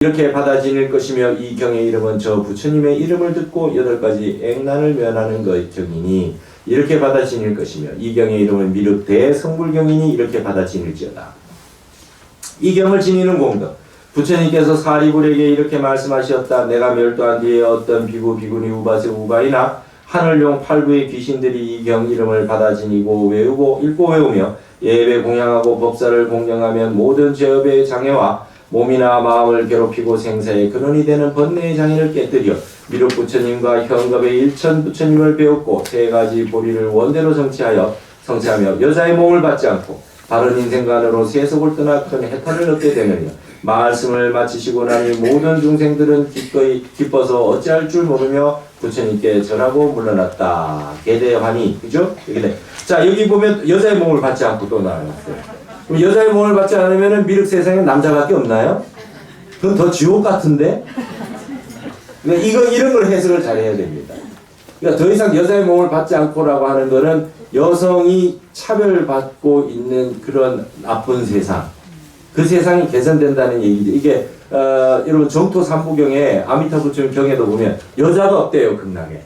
이렇게 받아 지닐 것이며 이 경의 이름은 저 부처님의 이름을 듣고 8가지 액난을 면하는 것경이니 이렇게 받아 지닐 것이며 이 경의 이름은 미륵 대성불경이니 이렇게 받아 지닐지어다. 이 경을 지니는 공덕. 부처님께서 사리불에게 이렇게 말씀하셨다. 내가 멸도한 뒤에 어떤 비구, 비구니, 우바세, 우바이나 하늘용 8구의 귀신들이 이 경 이름을 받아 지니고 외우고 읽고 외우며 예배 공양하고 법사를 공경하면 모든 죄업의 장애와 몸이나 마음을 괴롭히고 생사의 근원이 되는 번뇌의 장애를 깨뜨려 미륵 부처님과 현겁의 일천 부처님을 배웠고 3가지 보리를 원대로 성취하며 여자의 몸을 받지 않고 바른 인생관으로 세속을 떠나 큰 해탈을 얻게 되느냐. 말씀을 마치시고 나니 모든 중생들은 기뻐서 어찌할 줄 모르며 부처님께 절하고 물러났다. 개대환희. 그죠? 이렇게. 자, 여기 보면 여자의 몸을 받지 않고 또 나왔어요. 그럼 여자의 몸을 받지 않으면 미륵 세상에 남자밖에 없나요? 그건 더 지옥 같은데? 그러니까 이런 걸 해석을 잘 해야 됩니다. 그러니까 더 이상 여자의 몸을 받지 않고라고 하는 거는 여성이 차별받고 있는 그런 나쁜 세상. 그 세상이 개선된다는 얘기죠. 이게, 여러분, 정토 삼부경에 아미타 부처님 경에도 보면 여자가 없대요, 극락에.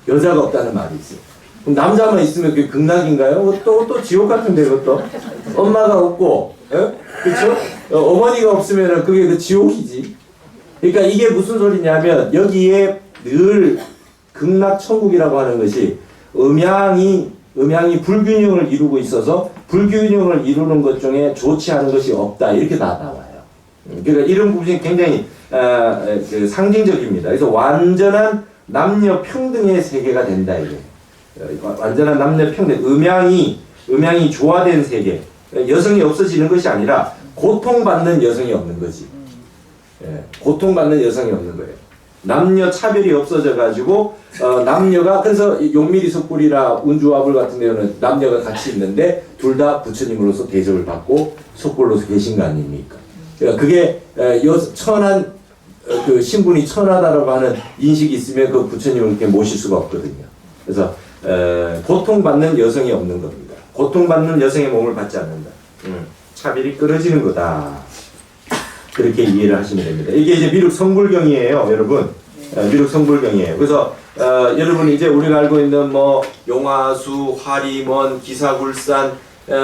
여자가 없다는 말이 있어요. 그럼 남자만 있으면 그게 극락인가요? 또 지옥 같은데, 그것도. 엄마가 없고, 그쵸? 어머니가 없으면 그게 그 지옥이지. 그러니까 이게 무슨 소리냐면, 여기에 늘 극락천국이라고 하는 것이 음양이 불균형을 이루고 있어서 불균형을 이루는 것 중에 좋지 않은 것이 없다. 이렇게 다 나와요. 그러니까 이런 부분이 굉장히 상징적입니다. 그래서 완전한 남녀 평등의 세계가 된다. 이게. 완전한 남녀 평등, 음양이 조화된 세계. 여성이 없어지는 것이 아니라 고통받는 여성이 없는 거지. 고통받는 여성이 없는 거예요. 남녀 차별이 없어져 가지고 남녀가 그래서 용미리 속불이나 운주와불 같은 경우는 남녀가 같이 있는데 둘 다 부처님으로서 대접을 받고 속불로서 계신 거 아닙니까? 그러니까 그게 천한 그 신분이 천하다라고 하는 인식이 있으면 그 부처님을 이렇게 모실 수가 없거든요. 그래서 고통받는 여성이 없는 겁니다. 고통받는 여성의 몸을 받지 않는다. 차별이 끊어지는 거다. 그렇게 이해를 하시면 됩니다. 이게 이제 미륵 성불경이에요, 여러분. 미륵 성불경이에요. 그래서 여러분 이제 우리가 알고 있는 뭐 용화수, 화리먼, 기사굴산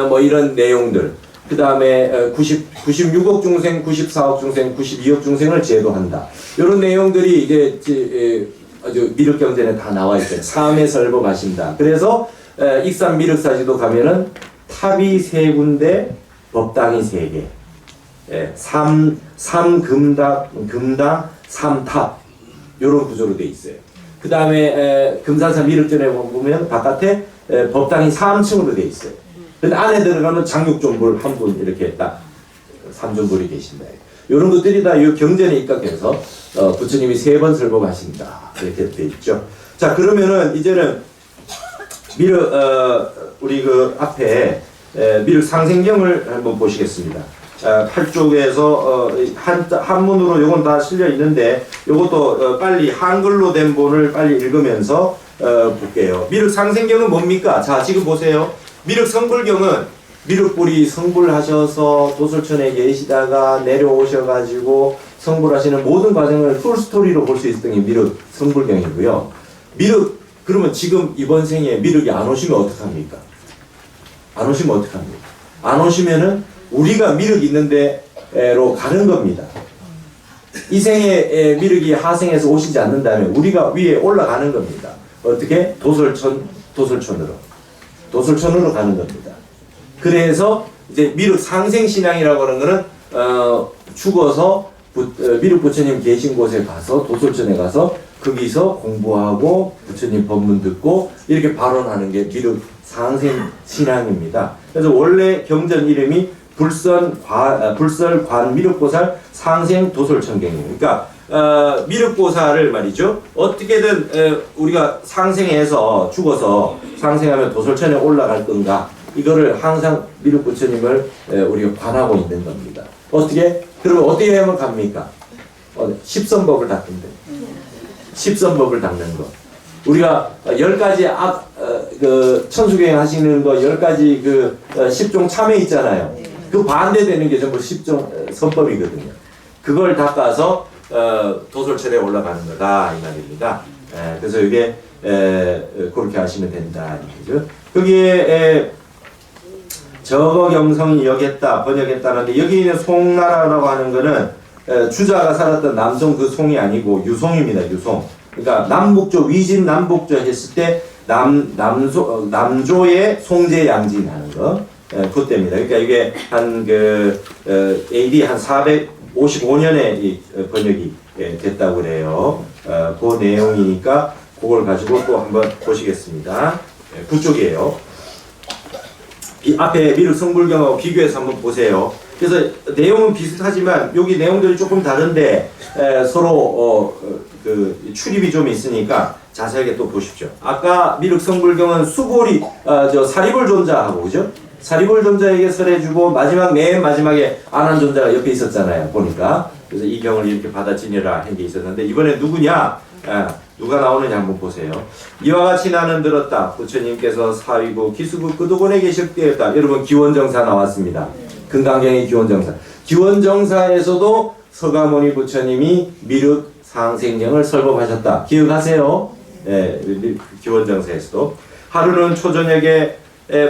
뭐 이런 내용들. 그 다음에 96억 중생, 94억 중생, 92억 중생을 제도한다. 이런 내용들이 이제 아주 미륵경전에 다 나와 있어요. 삼에 설법하신다. 그래서 익산 미륵사지도 가면은 탑이 3군데, 법당이 3개. 금당, 3탑. 요런 구조로 돼 있어요. 그 다음에 금산사 미륵전에 보면 바깥에 법당이 3층으로 돼 있어요. 근데 안에 들어가면 장육존불 한 분 이렇게 딱 삼존불이 계신다. 요런 것들이 다 이 경전에 입각해서 부처님이 3번 설법하신다. 이렇게 돼 있죠. 자, 그러면은 이제는 미륵 우리 그 앞에 미륵 상생경을 한번 보시겠습니다. 8쪽에서 한문으로 요건 다 실려 있는데 요것도 빨리 한글로 된 본을 빨리 읽으면서 볼게요. 미륵 상생경은 뭡니까? 자, 지금 보세요. 미륵 성불경은 미륵불이 성불하셔서 도솔천에 계시다가 내려오셔가지고 성불하시는 모든 과정을 풀스토리로 볼 수 있었던 게 미륵 성불경이고요. 그러면 지금 이번 생에 미륵이 안 오시면 어떡합니까? 안 오시면 어떡합니까? 안 오시면은 우리가 미륵 있는 데로 가는 겁니다. 이 생에 미륵이 하생에서 오시지 않는다면 우리가 위에 올라가는 겁니다. 어떻게? 도솔천으로 가는 겁니다. 그래서 이제 미륵 상생신앙이라고 하는 거는 죽어서 미륵 부처님 계신 곳에 가서 도솔천에 가서 거기서 공부하고 부처님 법문 듣고 이렇게 발언하는 게 미륵 상생신앙입니다. 그래서 원래 경전 이름이 불설관 미륵보살 상생 도솔천경이에요. 그러니까 미륵보살을 말이죠. 어떻게든 우리가 상생해서 죽어서 상생하면 도솔천에 올라갈 건가? 이거를 항상 미륵부처님을 우리가 관하고 있는 겁니다. 어떻게? 그러면 어떻게 하면 갑니까? 십선법을 닦는데. 십선법을 닦는 거. 우리가 10가지 천수경 하시는 거 10가지 그 10종 참회 있잖아요. 그 반대되는 게 전부 10종 선법이거든요. 그걸 닦아서 도솔철에 올라가는 거다 이 말입니다. 그래서 이게 그렇게 하시면 된다 이 말이죠. 거기에 저거 경성이 여겼다 번역했다는데 여기 있는 송나라라고 하는 거는 주자가 살았던 남송 그 송이 아니고 유송입니다. 유송. 그러니까 남북조 위진 남북조 했을 때 남조의 송제 양진하는 거 그때입니다. 그러니까 이게 한 AD 한 455년에 이 번역이 됐다고 그래요. 그 내용이니까 그걸 가지고 또 한번 보시겠습니다. 그쪽이에요. 앞에 미륵 성불경하고 비교해서 한번 보세요. 그래서 내용은 비슷하지만 여기 내용들이 조금 다른데 서로 출입이 좀 있으니까 자세하게 또 보십시오. 아까 미륵 성불경은 수고리 사리불 존자하고 그죠? 사리불 존자에게 설해주고 맨 마지막에 안한 존자가 옆에 있었잖아요. 보니까 그래서 이 경을 이렇게 받아지니라 한 게 있었는데 이번에 누구냐? 누가 나오느냐 한번 보세요. 이와 같이 나는 들었다. 부처님께서 사위고 기수부 그도곤에 계실 때였다. 여러분 기원정사 나왔습니다. 금강경의 기원정사. 기원정사에서도 서가모니 부처님이 미륵 상생경을 설법하셨다. 기억하세요? 기원정사에서도. 하루는 초저녁에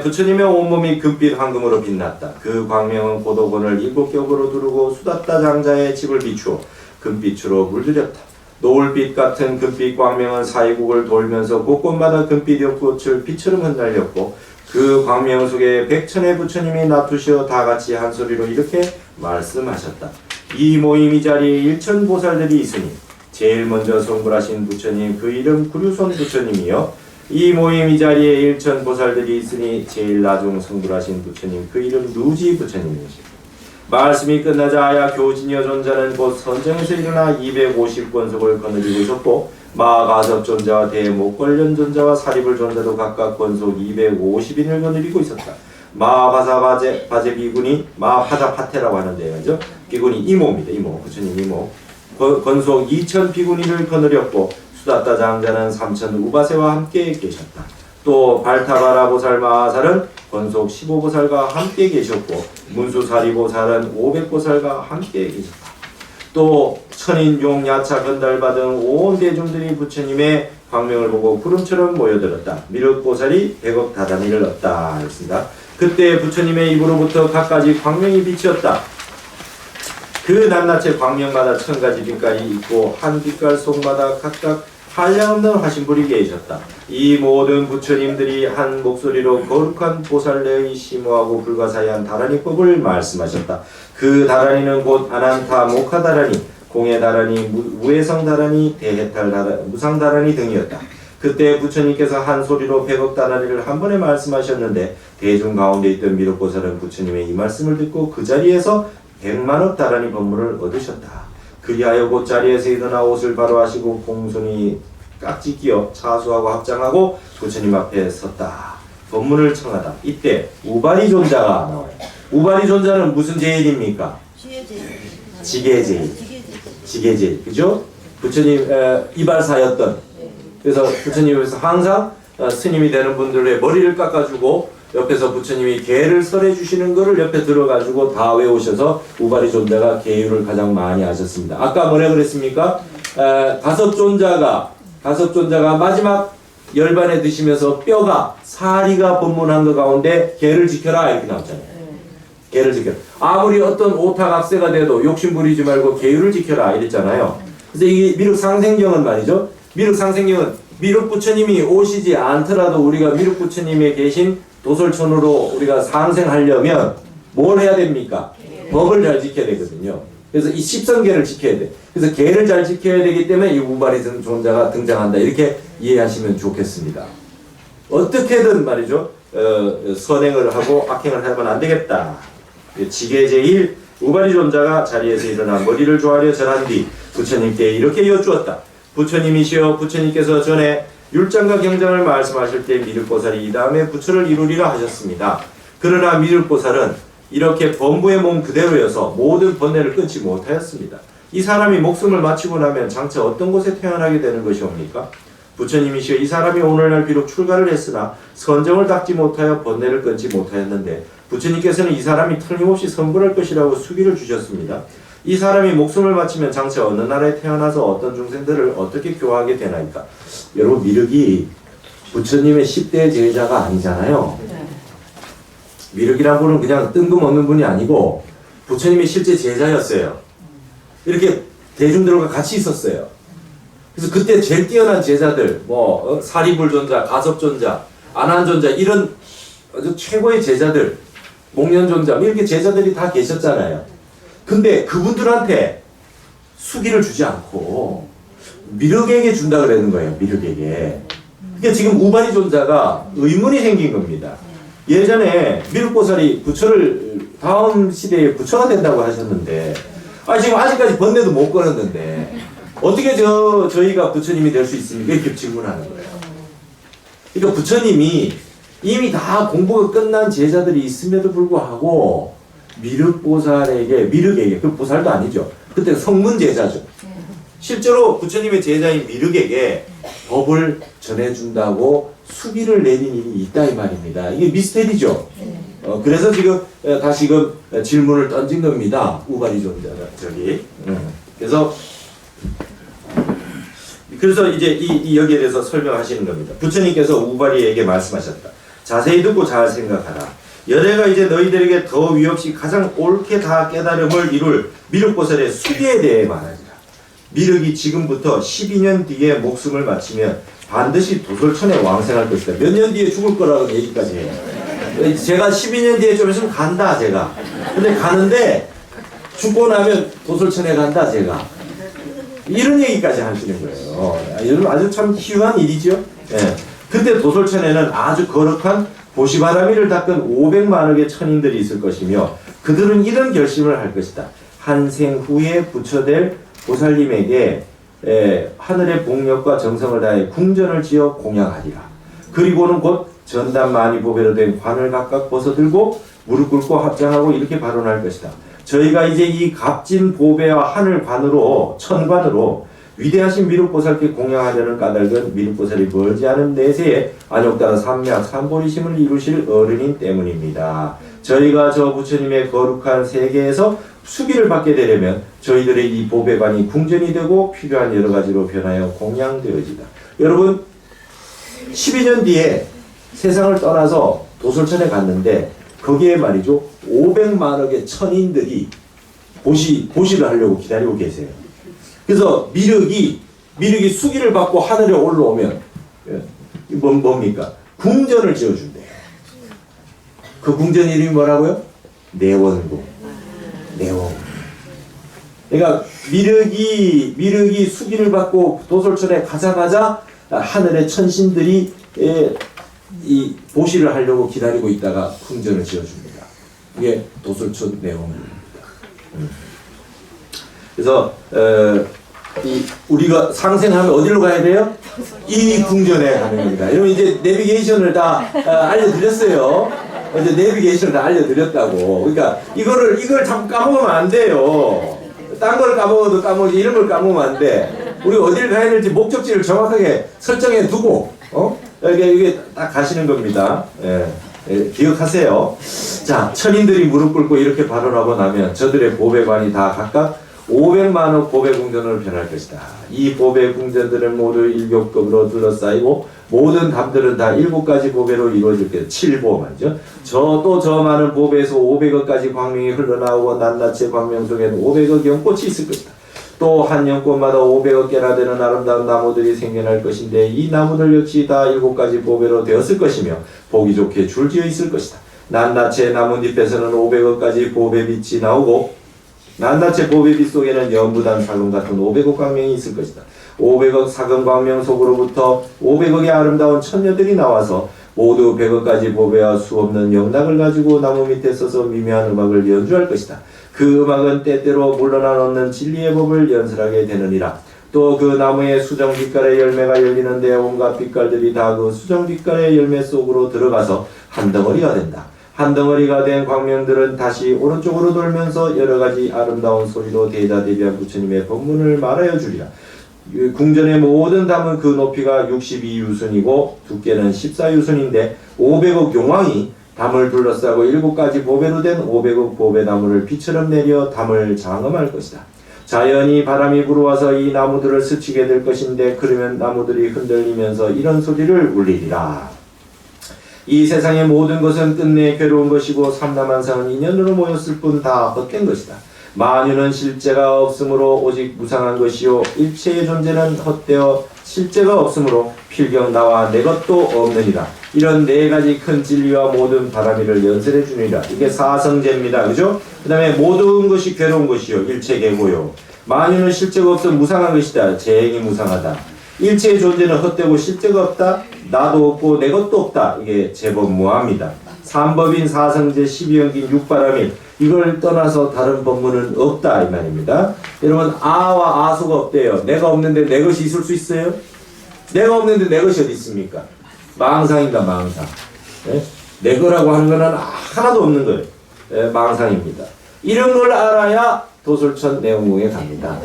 부처님의 온몸이 금빛 황금으로 빛났다. 그 광명은 고도곤을 7겹으로 두르고 수다따 장자의 집을 비추어 금빛으로 물들였다. 노을빛 같은 금빛 광명은 사이국을 돌면서 곳곳마다 금빛 연꽃을 빛처럼 흩날렸고 그 광명 속에 백천의 부처님이 나투시어 다같이 한소리로 이렇게 말씀하셨다. 이 모임 이 자리에 일천보살들이 있으니 제일 먼저 성불하신 부처님 그 이름 구류손 부처님이요. 이 모임 이 자리에 일천보살들이 있으니 제일 나중 성불하신 부처님 그 이름 누지 부처님이십니다. 말씀이 끝나자 아야 교진여 존자는 곧 선정에서 일어나 250권속을 거느리고 있었고 마가섭 존자와 대목걸련 존자와 사리불 존자도 각각 권속 250인을 거느리고 있었다. 마바사 바제 비군이 마파자 파테라고 하는데요. 그죠? 비군이 이모입니다. 이모. 부처님 이모. 권속 2000 비군이를 거느렸고 수다따 장자는 3000 우바세와 함께 계셨다. 또 발타바라 보살 마하살은 권속 15보살과 함께 계셨고 문수사리보살은 500보살과 함께 계셨다. 또 천인용 야차 건달바 등 온 대중들이 부처님의 광명을 보고 구름처럼 모여들었다. 미륵보살이 100억 다단위를 얻다 했습니다. 그때 부처님의 입으로부터 갖가지 광명이 비치었다. 그 낱낱의 광명마다 1000가지 빛깔이 있고 한 빛깔 속마다 각각 한량없는 화신불이 계셨다. 이 모든 부처님들이 한 목소리로 거룩한 보살내의 심오하고 불가사의한 다라니법을 말씀하셨다. 그 다라니는 곧 아난타 모카다라니, 공해다라니, 무해성다라니, 대해탈다라니, 무상다라니 등이었다. 그때 부처님께서 한 소리로 100억 다라니를 한 번에 말씀하셨는데 대중 가운데 있던 미륵보살은 부처님의 이 말씀을 듣고 그 자리에서 100만억 다라니 법문을 얻으셨다. 그리하여 곧 자리에서 일어나 옷을 바로 하시고 공손히 깍지 끼어 차수하고 합장하고 부처님 앞에 섰다. 법문을 청하다. 이때 우바리 존자가 나와요. 우바리 존자는 무슨 제일입니까? 지계제일. 지계제일. 그죠? 부처님 이발사였던. 그래서 부처님에서 항상 스님이 되는 분들의 머리를 깎아주고 옆에서 부처님이 계를 설해 주시는 거를 옆에 들어가지고 다 외우셔서 우바리 존자가 계율을 가장 많이 하셨습니다. 아까 뭐라 그랬습니까? 다섯 존자가 마지막 열반에 드시면서 뼈가 사리가 법문한 것 가운데 계를 지켜라 이렇게 나왔잖아요. 계를 지켜라. 아무리 어떤 오타각세가 돼도 욕심 부리지 말고 계율을 지켜라 이랬잖아요. 그래서 이 미륵상생경은 말이죠. 미륵상생경은 미륵 부처님이 오시지 않더라도 우리가 미륵 부처님에 계신 도솔촌으로 우리가 상생하려면 뭘 해야 됩니까? 법을 잘 지켜야 되거든요. 그래서 이 십선계를 지켜야 돼. 그래서 계를 잘 지켜야 되기 때문에 이 우바리 존자가 등장한다. 이렇게 이해하시면 좋겠습니다. 어떻게든 말이죠. 선행을 하고 악행을 하면 안 되겠다. 지계제일 우바리 존자가 자리에서 일어나 머리를 조아려 절한 뒤 부처님께 이렇게 여쭈었다. 부처님이시여 부처님께서 전에 율장과 경장을 말씀하실 때 미륵보살이 이 다음에 부처를 이루리라 하셨습니다. 그러나 미륵보살은 이렇게 범부의 몸 그대로여서 모든 번뇌를 끊지 못하였습니다. 이 사람이 목숨을 마치고 나면 장차 어떤 곳에 태어나게 되는 것이옵니까? 부처님이시여 이 사람이 오늘날 비록 출가를 했으나 선정을 닦지 못하여 번뇌를 끊지 못하였는데 부처님께서는 이 사람이 틀림없이 성불할 것이라고 수기를 주셨습니다. 이 사람이 목숨을 바치면 장차 어느 나라에 태어나서 어떤 중생들을 어떻게 교화하게 되나이까. 여러분 미륵이 부처님의 10대 제자가 아니잖아요. 미륵이란 분은 그냥 뜬금없는 분이 아니고 부처님의 실제 제자였어요. 이렇게 대중들과 같이 있었어요. 그래서 그때 제일 뛰어난 제자들, 사리불존자, 가섭존자, 아난존자 이런 아주 최고의 제자들, 목련존자 이렇게 제자들이 다 계셨잖아요. 근데 그분들한테 수기를 주지 않고 미륵에게 준다 그러는 거예요. 미륵에게. 그러니까 지금 우바리 존자가 의문이 생긴 겁니다. 예전에 미륵보살이 부처를 다음 시대에 부처가 된다고 하셨는데 지금 아직까지 번뇌도 못 걸었는데 어떻게 저희가 부처님이 될 수 있습니까? 이렇게 질문하는 거예요. 그러니까 부처님이 이미 다 공부가 끝난 제자들이 있음에도 불구하고 미륵에게 그 보살도 아니죠. 그때 성문 제자죠. 실제로 부처님의 제자인 미륵에게 법을 전해준다고 수기를 내린 일이 있다 이 말입니다. 이게 미스테리죠. 그래서 지금 다시금 질문을 던진 겁니다. 우바리 존자가 저기. 그래서 이제 여기에 대해서 설명하시는 겁니다. 부처님께서 우바리에게 말씀하셨다. 자세히 듣고 잘 생각하라. 여래가 이제 너희들에게 더 위없이 가장 옳게 다 깨달음을 이룰 미륵보살의 수기에 대해 말하지라. 미륵이 지금부터 12년 뒤에 목숨을 마치면 반드시 도솔천에 왕생할 것이다. 몇 년 뒤에 죽을 거라고 얘기까지 해요. 제가 12년 뒤에 좀 있으면 간다 제가. 근데 가는데 죽고 나면 도솔천에 간다 제가. 이런 얘기까지 하시는 거예요. 여러분 아주 참 희한한 일이죠. 예. 그때 도솔천에는 아주 거룩한 보시바라미를 닦은 500만억의 천인들이 있을 것이며 그들은 이런 결심을 할 것이다. 한 생 후에 부처될 보살님에게 하늘의 복력과 정성을 다해 궁전을 지어 공양하리라. 그리고는 곧 전담만이보배로 된 관을 각각 벗어들고 무릎 꿇고 합장하고 이렇게 발언할 것이다. 저희가 이제 이 값진 보배와 하늘관으로 천관으로 위대하신 미륵보살께 공양하려는 까닭은 미륵보살이 멀지 않은 내세에 안욕따라 삼약 삼보리심을 이루실 어른인 때문입니다. 저희가 저 부처님의 거룩한 세계에서 수기를 받게 되려면 저희들의 이 보배관이 궁전이 되고 필요한 여러 가지로 변하여 공양되어지다. 여러분 12년 뒤에 세상을 떠나서 도솔천에 갔는데 거기에 말이죠 500만억의 천인들이 보시를 하려고 기다리고 계세요. 그래서 미륵이 수기를 받고 하늘에 올라오면 뭡니까? 궁전을 지어준대요. 그 궁전 이름이 뭐라고요? 내원궁. 내원. 그러니까 미륵이 수기를 받고 도솔천에 가자마자 하늘의 천신들이 이 보시를 하려고 기다리고 있다가 궁전을 지어줍니다. 이게 도솔천 내원궁입니다. 그래서 우리가 상생하면 어디로 가야 돼요? 이 궁전에 가는 겁니다. 여러분 이제 내비게이션을 다 알려드렸어요. 이제 내비게이션을 다 알려드렸다고. 그러니까 이걸 자꾸 까먹으면 안 돼요. 딴 걸 까먹어도 까먹지 이런 걸 까먹으면 안 돼. 우리 어디를 가야 될지 목적지를 정확하게 설정해 두고 이게 딱 가시는 겁니다. 기억하세요. 자, 천인들이 무릎 꿇고 이렇게 발언하고 나면 저들의 보배관이 다 각각 500만억 보배궁전으로 변할 것이다. 이 보배궁전들은 모두 일격급으로 둘러싸이고 모든 답들은 다 7가지 보배로 이루어질 것이다. 7보 말이죠. 저 많은 보배에서 500억까지 광명이 흘러나오고 낱낱이 광명 속에는 500억 연꽃이 있을 것이다. 또 한 연꽃마다 500억 개나 되는 아름다운 나무들이 생겨날 것인데 이 나무들 역시 다 7가지 보배로 되었을 것이며 보기 좋게 줄지어 있을 것이다. 낱낱의 나뭇잎에서는 500억까지 보배빛이 나오고 낱낱의 보배빛 속에는 연부단 살롱 같은 500억 광명이 있을 것이다. 500억 사금 광명 속으로부터 500억의 아름다운 천녀들이 나와서 모두 100억까지 보배와 수없는 영락을 가지고 나무 밑에 서서 미묘한 음악을 연주할 것이다. 그 음악은 때때로 물러나 놓는 진리의 법을 연설하게 되느니라. 또 그 나무의 수정 빛깔의 열매가 열리는데 온갖 빛깔들이 다 그 수정 빛깔의 열매 속으로 들어가서 한 덩어리가 된다. 한 덩어리가 된 광명들은 다시 오른쪽으로 돌면서 여러가지 아름다운 소리로 대자대비한 부처님의 법문을 말하여 주리라. 궁전의 모든 담은 그 높이가 62유순이고 두께는 14유순인데 500억 용왕이 담을 둘러싸고 7가지 보배로 된 500억 보배나무를 비처럼 내려 담을 장엄할 것이다. 자연히 바람이 불어와서 이 나무들을 스치게 될 것인데 그러면 나무들이 흔들리면서 이런 소리를 울리리라. 이 세상의 모든 것은 끝내 괴로운 것이고 삼라만상은 인연으로 모였을 뿐 다 헛된 것이다. 만유는 실제가 없으므로 오직 무상한 것이요 일체의 존재는 헛되어 실제가 없으므로 필경 나와 내 것도 없느니라. 이런 4가지 큰 진리와 모든 바람이를 연설해 주니라. 이게 사성제입니다. 그죠? 그 다음에 모든 것이 괴로운 것이요 일체 개고요. 만유는 실제가 없어 무상한 것이다. 재행이 무상하다. 일체의 존재는 헛되고 실제가 없다. 나도 없고 내 것도 없다. 이게 제법 무합니다. 삼법인 사성제 12연긴 6바람인 이걸 떠나서 다른 법문은 없다 이 말입니다. 여러분 아와 아수가 없대요. 내가 없는데 내 것이 있을 수 있어요? 내가 없는데 내 것이 어디 있습니까? 망상입니다. 망상. 네? 내 거라고 하는 거는 하나도 없는 거예요. 네, 망상입니다. 이런 걸 알아야 도솔천 내원궁에 갑니다.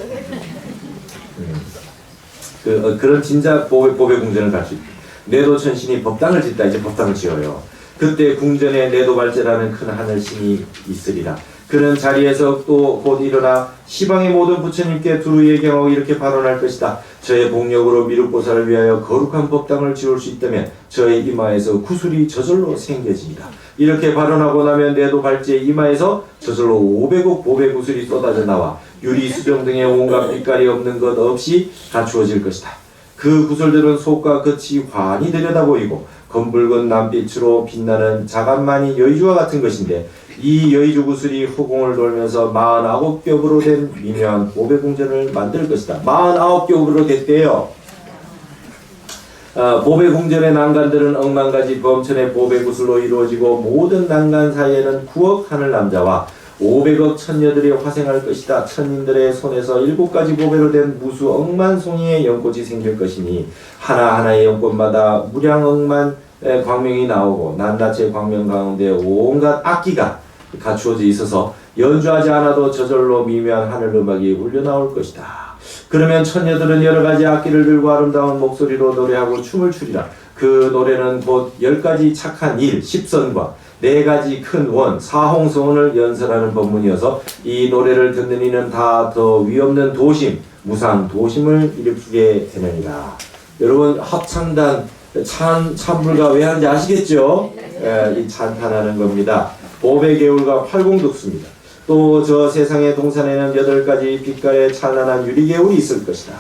그런 진짜 보배 궁전을 갈 수 있다. 내도천신이 법당을 짓다. 이제 법당을 지어요. 그때 궁전에 내도발제라는 큰 하늘신이 있으리라. 그는 자리에서 또 곧 일어나 시방의 모든 부처님께 두루 예경하고 이렇게 발언할 것이다. 저의 복력으로 미륵보살을 위하여 거룩한 법당을 지을 수 있다면 저의 이마에서 구슬이 저절로 생겨집니다. 이렇게 발언하고 나면 내도발제의 이마에서 저절로 500억 보배 구슬이 쏟아져 나와 유리, 수정 등의 온갖 빛깔이 없는 것 없이 갖추어질 것이다. 그 구슬들은 속과 겉이 환히 들여다보이고 검붉은 남빛으로 빛나는 자간만이 여의주와 같은 것인데 이 여의주 구슬이 허공을 돌면서 49겹으로 된 미묘한 보배궁전을 만들 것이다. 49겹으로 됐대요. 보배궁전의 난간들은 억만가지 범천의 보배구슬로 이루어지고 모든 난간 사이에는 9억 하늘 남자와 500억 천녀들이 화생할 것이다. 천인들의 손에서 7가지 보배로 된 무수 억만 송이의 연꽃이 생길 것이니 하나하나의 연꽃마다 무량억만 광명이 나오고 낱낱의 광명 가운데 온갖 악기가 갖추어져 있어서 연주하지 않아도 저절로 미묘한 하늘음악이 울려나올 것이다. 그러면 천녀들은 여러가지 악기를 들고 아름다운 목소리로 노래하고 춤을 추리라. 그 노래는 곧 10가지 착한 일, 10선과 4가지 큰 원, 사홍성원을 연설하는 법문이어서 이 노래를 듣는 이는 다 더 위없는 도심, 무상 도심을 일으키게 되느니라. 여러분 합창단 찬불가 왜 하는지 아시겠죠? 이 찬탄하는 겁니다. 보배개울과 활공덕수입니다. 또 저 세상의 동산에는 8가지 빛깔의 찬란한 유리개울이 있을 것이다.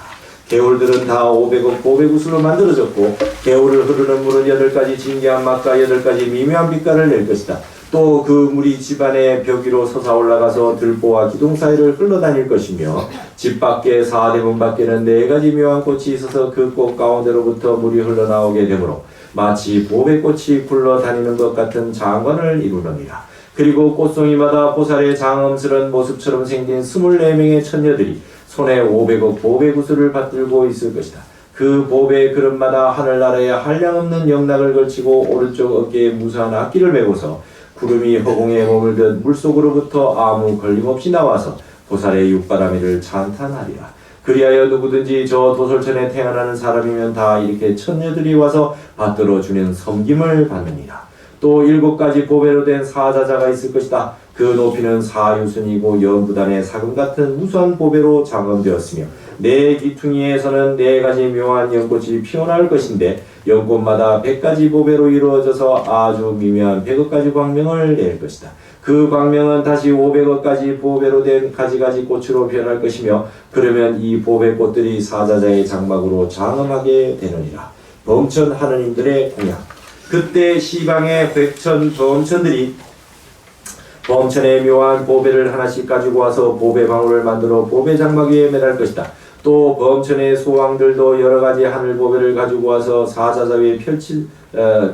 개울들은 다 500억 보배구슬로 만들어졌고 개울을 흐르는 물은 8가지 진기한 맛과 8가지 미묘한 빛깔을 낼 것이다. 또 그 물이 집안의 벽 위로 솟아 올라가서 들보와 기둥 사이를 흘러다닐 것이며 집 밖에 4대문 밖에는 4가지 묘한 꽃이 있어서 그 꽃 가운데로부터 물이 흘러나오게 되므로 마치 보배꽃이 굴러다니는 것 같은 장관을 이루느니라. 그리고 꽃송이마다 보살의 장엄스런 모습처럼 생긴 24명의 천녀들이 손에 500억 보배구슬을 받들고 있을 것이다. 그 보배 그릇마다 하늘나라에 한량없는 영락을 걸치고 오른쪽 어깨에 무수한 악기를 메고서 구름이 허공에 머물듯 물속으로부터 아무 걸림없이 나와서 보살의 육바라미를 찬탄하리라. 그리하여 누구든지 저 도솔천에 태어나는 사람이면 다 이렇게 천녀들이 와서 받들어 주는 섬김을 받느니라. 또 7가지 보배로 된 사자자가 있을 것이다. 그 높이는 사유순이고 연부단의 사금 같은 무수한 보배로 장엄되었으며 4귀퉁이에서는 4가지 묘한 연꽃이 피어날 것인데 연꽃마다 100가지 보배로 이루어져서 아주 미묘한 100억가지 광명을 낼 것이다. 그 광명은 다시 500억가지 보배로 된 가지가지 꽃으로 변할 것이며 그러면 이 보배꽃들이 사자자의 장막으로 장엄하게 되느니라. 범천 하느님들의 공약. 그때 시방의 백천 범천들이 범천의 묘한 보배를 하나씩 가지고 와서 보배방울을 만들어 보배장막 위에 매달 것이다. 또 범천의 소왕들도 여러가지 하늘보배를 가지고 와서 사자자 위에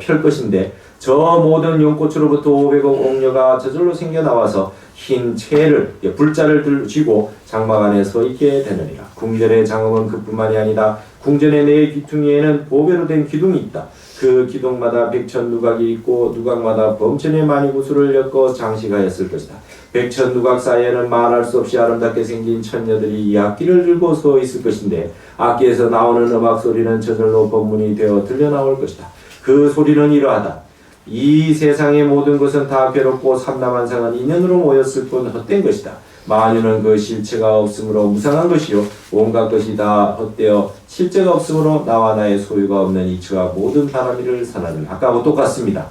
펼 것인데 저 모든 연꽃으로부터 500억 옥녀가 저절로 생겨나와서 흰 채를 불자를 쥐고 장막 안에 서 있게 되느니라. 궁전의 장엄은 그뿐만이 아니다. 궁전의 4귀퉁이에는 보배로 된 기둥이 있다. 그 기둥마다 백천 누각이 있고 누각마다 범천의 마니구슬을 엮어 장식하였을 것이다. 백천 누각 사이에는 말할 수 없이 아름답게 생긴 천녀들이 이 악기를 들고 서 있을 것인데 악기에서 나오는 음악 소리는 저절로 법문이 되어 들려나올 것이다. 그 소리는 이러하다. 이 세상의 모든 것은 다 괴롭고 삼라만상은 인연으로 모였을 뿐 헛된 것이다. 만유는 그 실체가 없으므로 무상한 것이요 온갖 것이 다 헛되어 실체가 없으므로 나와 나의 소유가 없는 이치가 모든 바람이를 사나들. 아까하고 똑같습니다.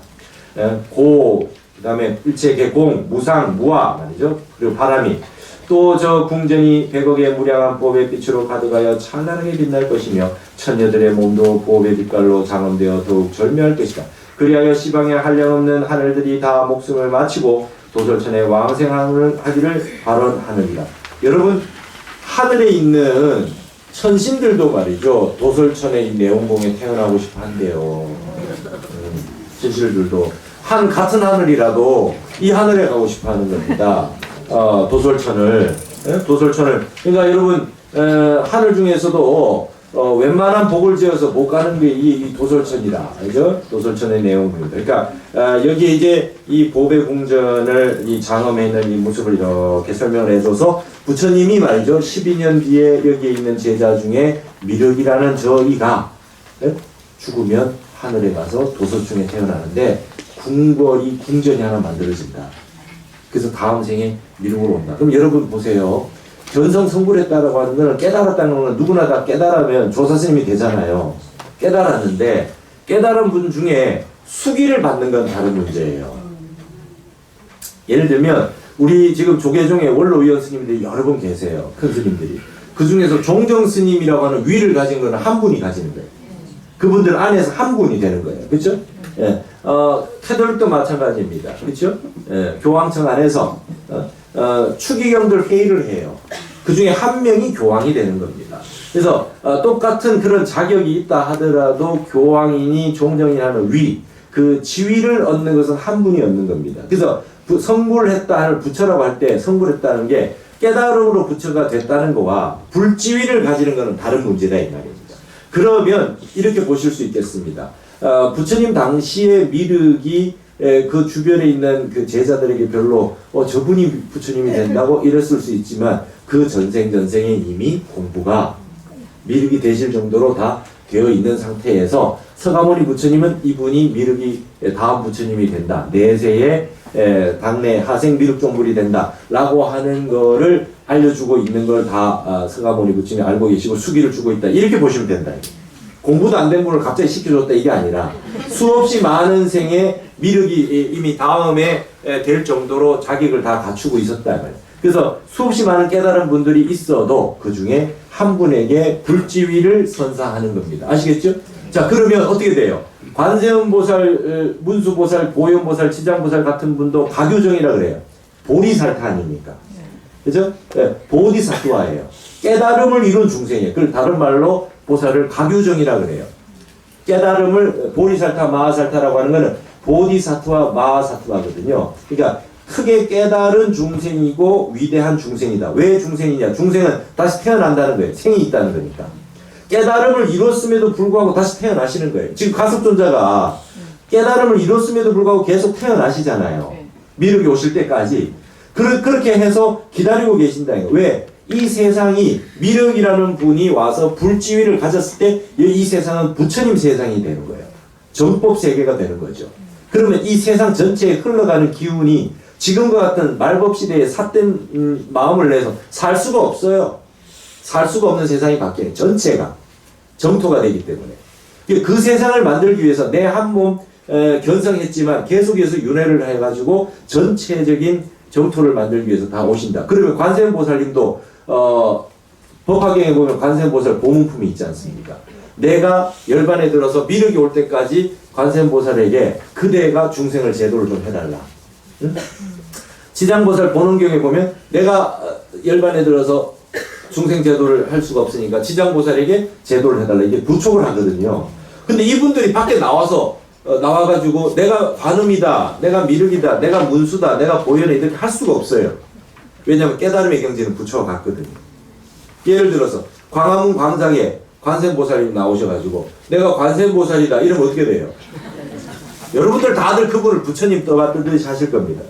고 그다음에 일체 개공 무상 무아 말이죠. 그리고 바람이 또 저 궁전이 100억의 무량한 보배 빛으로 가득하여 찬란하게 빛날 것이며 천녀들의 몸도 보배 빛깔로 장엄되어 더욱 절묘할 것이다. 그리하여 시방에 한량없는 하늘들이 다 목숨을 마치고 도솔천에 왕생하기를 발언하느니라. 여러분 하늘에 있는 천신들도 말이죠. 도솔천의 이 내원공에 태어나고 싶어 한대요. 천신들도 같은 하늘이라도 이 하늘에 가고 싶어 하는 겁니다. 도솔천을 그러니까 여러분 하늘 중에서도 웬만한 복을 지어서 못 가는 게 이 도솔천이다. 그죠? 도솔천의 내용입니다. 그러니까 여기에 이제 이 보배궁전을 이 장엄해있는 이 모습을 이렇게 설명을 해줘서 부처님이 말이죠. 12년 뒤에 여기에 있는 제자 중에 미륵이라는 저이가 죽으면 하늘에 가서 도솔천에 태어나는데 궁궐이 궁전이 하나 만들어진다. 그래서 다음 생에 미륵으로 온다. 그럼 여러분 보세요. 견성 성불했다라고 하는 것은 깨달았다는 것은 누구나 다 깨달으면 조사스님이 되잖아요. 깨달았는데 깨달은 분 중에 수기를 받는 건 다른 문제예요. 예를 들면 우리 지금 조계종에 원로위원 스님들이 여러 분 계세요. 큰 스님들이. 그 중에서 종정 스님이라고 하는 위를 가진 거는 한 분이 가지는 거예요. 그분들 안에서 한 분이 되는 거예요. 그렇죠? 예. 캐톨릭도 마찬가지입니다. 그렇죠? 예. 교황청 안에서 추기경들 회의를 해요. 그 중에 한 명이 교황이 되는 겁니다. 그래서 똑같은 그런 자격이 있다 하더라도 교황이니 종정이라는 위, 그 지위를 얻는 것은 한 분이 얻는 겁니다. 그래서 성불했다, 부처라고 할 때 성불했다는 게 깨달음으로 부처가 됐다는 거와 불지위를 가지는 것은 다른 문제다 이 말입니다. 그러면 이렇게 보실 수 있겠습니다. 부처님 당시의 미륵이 그 주변에 있는 그 제자들에게 별로 저분이 부처님이 된다고 이랬을 수 있지만 그 전생에 이미 공부가 미륵이 되실 정도로 다 되어 있는 상태에서 서가모니 부처님은 이분이 미륵이 다음 부처님이 된다. 내세에 당내 하생 미륵 종불이 된다 라고 하는 거를 알려주고 있는 걸 다 서가모니 부처님이 알고 계시고 수기를 주고 있다. 이렇게 보시면 된다. 공부도 안 된 분을 갑자기 시켜줬다 이게 아니라 수없이 많은 생에 미륵이 이미 다음에 될 정도로 자격을 다 갖추고 있었다 말이에요. 그래서 수없이 많은 깨달은 분들이 있어도 그 중에 한 분에게 불지위를 선사하는 겁니다. 아시겠죠? 자, 그러면 어떻게 돼요? 관세음보살, 문수보살, 보현보살, 지장보살 같은 분도 가교정이라 그래요. 보리살타 아닙니까? 그죠? 네, 보디사투아예요. 깨달음을 이룬 중생이에요. 그걸 다른 말로 보살을 가교정이라 그래요. 깨달음을 보리살타, 마하살타라고 하는 것은 보디사투와 마하사투아거든요. 그러니까 크게 깨달은 중생이고 위대한 중생이다. 왜 중생이냐? 중생은 다시 태어난다는 거예요. 생이 있다는 거니까. 깨달음을 이뤘음에도 불구하고 다시 태어나시는 거예요. 지금 가섭존자가 깨달음을 이뤘음에도 불구하고 계속 태어나시잖아요. 미륵이 오실 때까지. 그렇게 해서 기다리고 계신다. 왜? 이 세상이 미륵이라는 분이 와서 불지위를 가졌을 때 이 세상은 부처님 세상이 되는 거예요. 정법 세계가 되는 거죠. 그러면 이 세상 전체에 흘러가는 기운이 지금과 같은 말법 시대에 삿된 마음을 내서 살 수가 없어요. 살 수가 없는 세상이 바뀌어요. 전체가 정토가 되기 때문에. 그 세상을 만들기 위해서 내 한 몸 견성했지만 계속해서 윤회를 해가지고 전체적인 정토를 만들기 위해서 다 오신다. 그러면 관세음보살님도 법화경에 보면 관세음보살 보문품이 있지 않습니까? 내가 열반에 들어서 미륵이 올 때까지 관세음보살에게 그대가 중생을 제도를 좀 해달라. 응? 지장보살 보능경에 보면 내가 열반에 들어서 중생 제도를 할 수가 없으니까 지장보살에게 제도를 해달라. 이게 부촉을 하거든요. 근데 이분들이 밖에 나와가지고 내가 관음이다, 내가 미륵이다, 내가 문수다, 내가 보현이다 이렇게 할 수가 없어요. 왜냐하면 깨달음의 경지는 부처가 같거든요. 예를 들어서 광화문 광장에 관세음보살이 나오셔가지고 내가 관세음보살이다 이러면 어떻게 돼요? 여러분들 다들 그분을 부처님 떠받들듯이 하실 겁니다.